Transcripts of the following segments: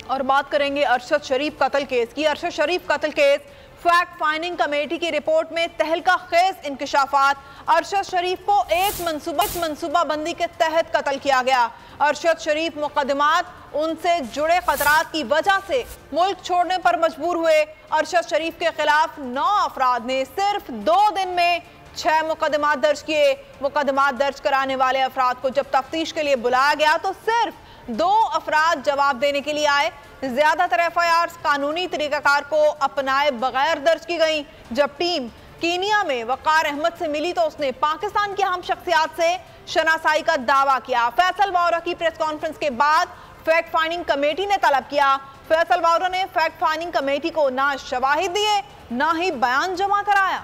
और बात करेंगे अरशद शरीफ कत्ल केस की। अरशद शरीफ कत्ल केस फैक्ट फाइंडिंग कमेटी की रिपोर्ट में तहलका खेज इंकशाफात। अरशद शरीफ को एक मंसूबाबंदी के तहत कत्ल किया गया। अरशद शरीफ मुकदमात उनसे जुड़े खतरात की वजह से मुल्क छोड़ने पर मजबूर हुए। अरशद शरीफ के खिलाफ 9 अफराद ने सिर्फ 2 दिन में 6 मुकदमात दर्ज किए। मुकदमात दर्ज कराने वाले अफराद को जब तफ्तीश के लिए बुलाया गया तो सिर्फ 2 अफराद जवाब देने के लिए आए। ज्यादातर एफआईआर कानूनी तरीकाकार को अपनाए बगैर दर्ज की गई। जब टीम कीनिया में वकार अहमद से मिली तो उसने पाकिस्तान की अहम शख्सियात से शनासाई का दावा किया। फैसल वावरा की प्रेस कॉन्फ्रेंस के बाद फैक्ट फाइंडिंग कमेटी ने तलब किया। फैसल वावरा ने फैक्ट फाइंडिंग कमेटी को ना शवाहिद दिए ना ही बयान जमा कराया।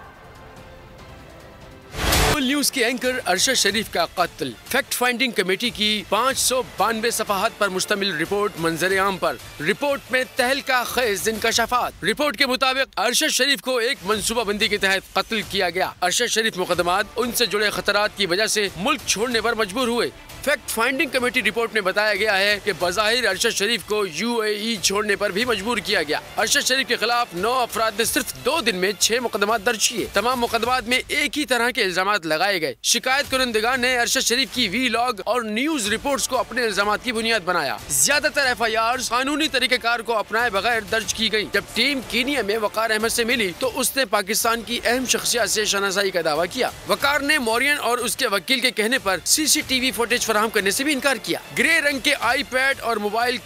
न्यूज के एंकर अरशद शरीफ का कत्ल। फैक्ट फाइंडिंग कमेटी की 592 सफाहत पर मुश्तमिल रिपोर्ट मंजर आम पर। रिपोर्ट में तहलका खेज इंकशाफात। रिपोर्ट के मुताबिक अरशद शरीफ को एक मंसूबाबंदी के तहत कत्ल किया गया। अरशद शरीफ मुकदमात उनसे जुड़े खतरात की वजह से मुल्क छोड़ने पर मजबूर हुए। फैक्ट फाइंडिंग कमेटी रिपोर्ट में बताया गया है कि बज़ाहिर अरशद शरीफ को यूएई छोड़ने पर भी मजबूर किया गया। अरशद शरीफ के खिलाफ 9 अफराद ने सिर्फ 2 दिन में 6 मुकदमात दर्ज किए। तमाम मुकदमात में एक ही तरह के इल्जामात लगाए गए। शिकायत करंदगान ने अरशद शरीफ की वीलॉग और न्यूज रिपोर्ट्स को अपने इल्जामात की बुनियाद बनाया। ज्यादातर एफआईआर कानूनी तरीकेकार को अपनाए बगैर दर्ज की गयी। जब टीम कीनिया में वकार अहमद से मिली तो उसने पाकिस्तान की अहम शख्सियत से शनासाई का दावा किया। वकार ने मोरियन और उसके वकील के कहने पर CCTV फुटेज फराहम करने से भी इनकार किया। ग्रे रंग के आईपैड और मोबाइल